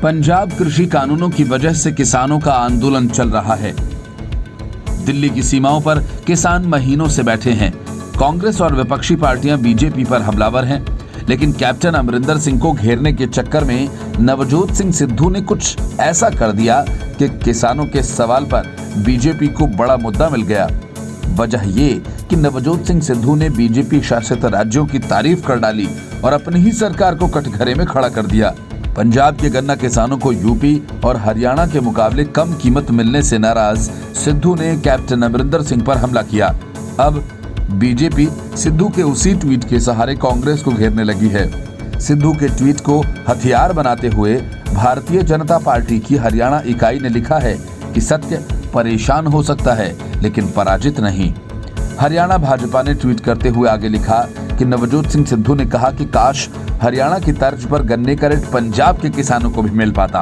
पंजाब कृषि कानूनों की वजह से किसानों का आंदोलन चल रहा है। दिल्ली की सीमाओं पर किसान महीनों से बैठे हैं। कांग्रेस और विपक्षी पार्टियां बीजेपी पर हमलावर हैं, लेकिन कैप्टन अमरिंदर सिंह को घेरने के चक्कर में नवजोत सिंह सिद्धू ने कुछ ऐसा कर दिया कि किसानों के सवाल पर बीजेपी को बड़ा मुद्दा मिल गया। वजह ये कि नवजोत सिंह सिद्धू ने बीजेपी शासित राज्यों की तारीफ कर डाली और अपनी ही सरकार को कटघरे में खड़ा कर दिया। पंजाब के गन्ना किसानों को यूपी और हरियाणा के मुकाबले कम कीमत मिलने से नाराज सिद्धू ने कैप्टन अमरिंदर सिंह पर हमला किया। अब बीजेपी सिद्धू के उसी ट्वीट के सहारे कांग्रेस को घेरने लगी है। सिद्धू के ट्वीट को हथियार बनाते हुए भारतीय जनता पार्टी की हरियाणा इकाई ने लिखा है कि सत्य परेशान हो सकता है लेकिन पराजित नहीं। हरियाणा भाजपा ने ट्वीट करते हुए आगे लिखा कि नवजोत सिंह सिद्धू ने कहा कि काश हरियाणा की तर्ज पर गन्ने का रेट पंजाब के किसानों को भी मिल पाता।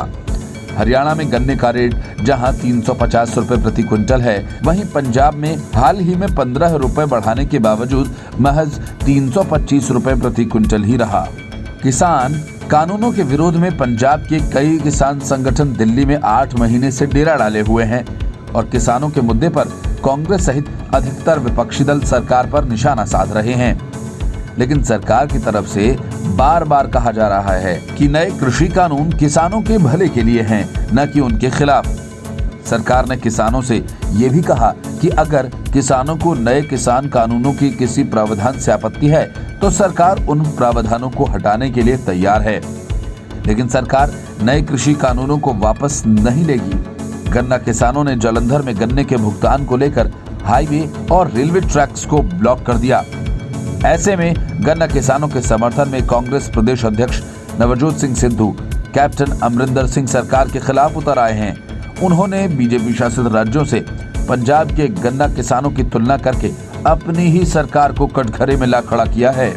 हरियाणा में गन्ने का रेट जहां 350 रुपए प्रति क्विंटल है, वहीं पंजाब में हाल ही में 15 रुपए बढ़ाने के बावजूद महज 325 रुपए प्रति क्विंटल ही रहा। किसान कानूनों के विरोध में पंजाब के कई किसान संगठन दिल्ली में 8 महीने से डेरा डाले हुए हैं और किसानों के मुद्दे पर कांग्रेस सहित अधिकतर विपक्षी दल सरकार पर निशाना साध रहे हैं। लेकिन सरकार की तरफ से बार बार कहा जा रहा है कि नए कृषि कानून किसानों के भले के लिए हैं, न कि उनके खिलाफ। सरकार ने किसानों से ये भी कहा कि अगर किसानों को नए किसान कानूनों के किसी प्रावधान से आपत्ति है तो सरकार उन प्रावधानों को हटाने के लिए तैयार है। लेकिन सरकार नए कृषि कानूनों को वापस नहीं लेगी। गन्ना किसानों ने जालंधर में गन्ने के भुगतान को लेकर हाईवे और रेलवे ट्रैक्स को ब्लॉक कर दिया। ऐसे में गन्ना किसानों के समर्थन में कांग्रेस प्रदेश अध्यक्ष नवजोत सिंह सिद्धू कैप्टन अमरिंदर सिंह सरकार के खिलाफ उतर आए हैं। उन्होंने बीजेपी शासित राज्यों से पंजाब के गन्ना किसानों की तुलना करके अपनी ही सरकार को कटघरे में ला खड़ा किया है।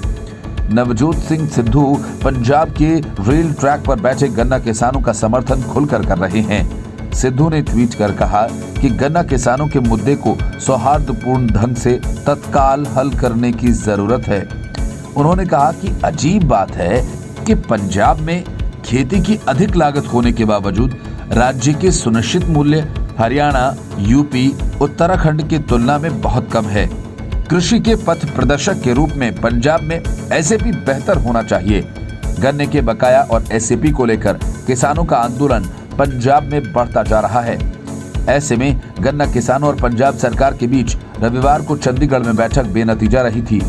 नवजोत सिंह सिद्धू पंजाब के रेल ट्रैक पर बैठे गन्ना किसानों का समर्थन खुलकर कर रहे हैं। सिद्धू ने ट्वीट कर कहा कि गन्ना किसानों के मुद्दे को सौहार्दपूर्ण ढंग से तत्काल हल करने की जरूरत है। उन्होंने कहा कि अजीब बात है कि पंजाब में खेती की अधिक लागत होने के बावजूद राज्य के सुनिश्चित मूल्य हरियाणा, यूपी, उत्तराखंड की तुलना में बहुत कम है। कृषि के पथ प्रदर्शक के रूप में पंजाब में एसएपी बेहतर होना चाहिए। गन्ने के बकाया और एसएपी को लेकर किसानों का आंदोलन पंजाब में बढ़ता जा रहा है। ऐसे में गन्ना किसानों और पंजाब सरकार के बीच रविवार को चंडीगढ़ में बैठक बेनतीजा रही थी।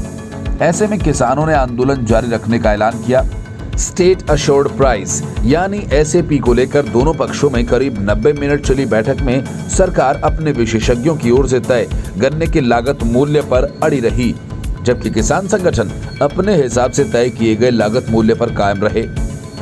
ऐसे में किसानों ने आंदोलन जारी रखने का ऐलान किया। स्टेट अश्योर्ड प्राइस यानी एसएपी को लेकर दोनों पक्षों में करीब 90 मिनट चली बैठक में सरकार अपने विशेषज्ञों की ओर से तय गन्ने के लागत मूल्य पर अड़ी रही, जबकि किसान संगठन अपने हिसाब से तय किए गए लागत मूल्य पर कायम रहे।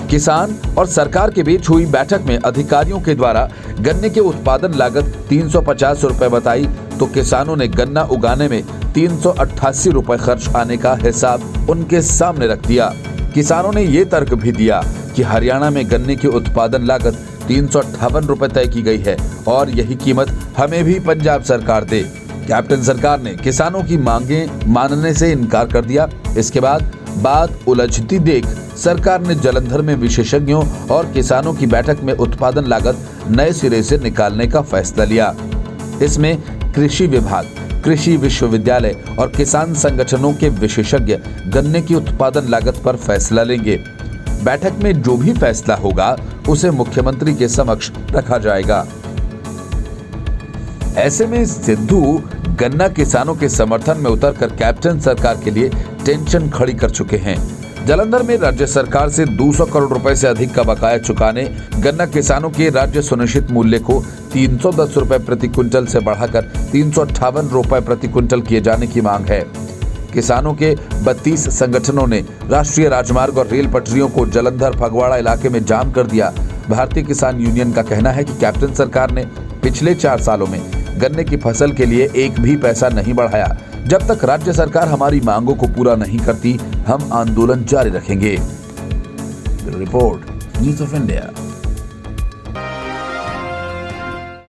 किसान और सरकार के बीच हुई बैठक में अधिकारियों के द्वारा गन्ने के उत्पादन लागत 350 रुपए बताई तो किसानों ने गन्ना उगाने में 388 रुपए खर्च आने का हिसाब उनके सामने रख दिया। किसानों ने ये तर्क भी दिया कि हरियाणा में गन्ने की उत्पादन लागत 358 रुपए तय की गई है और यही कीमत हमें भी पंजाब सरकार दे। कैप्टन सरकार ने किसानों की मांगें मानने से इनकार कर दिया। इसके बाद बात उलझती देख सरकार ने जालंधर में विशेषज्ञों और किसानों की बैठक में उत्पादन लागत नए सिरे से निकालने का फैसला लिया। इसमें कृषि विभाग, कृषि विश्वविद्यालय और किसान संगठनों के विशेषज्ञ गन्ने की उत्पादन लागत पर फैसला लेंगे। बैठक में जो भी फैसला होगा उसे मुख्यमंत्री के समक्ष रखा जाएगा। ऐसे में सिद्धू गन्ना किसानों के समर्थन में उतरकर कैप्टन सरकार के लिए टेंशन खड़ी कर चुके हैं। जालंधर में राज्य सरकार से 200 करोड़ रुपए से अधिक का बकाया चुकाने, गन्ना किसानों के राज्य सुनिश्चित मूल्य को 310 रुपए प्रति क्विंटल से बढ़ाकर 358 रुपए प्रति क्विंटल किए जाने की मांग है। किसानों के 32 संगठनों ने राष्ट्रीय राजमार्ग और रेल पटरियों को जालंधर फगवाड़ा इलाके में जाम कर दिया। भारतीय किसान यूनियन का कहना है कि कैप्टन सरकार ने पिछले 4 सालों में गन्ने की फसल के लिए एक भी पैसा नहीं बढ़ाया। जब तक राज्य सरकार हमारी मांगों को पूरा नहीं करती, हम आंदोलन जारी रखेंगे। Report, news of India.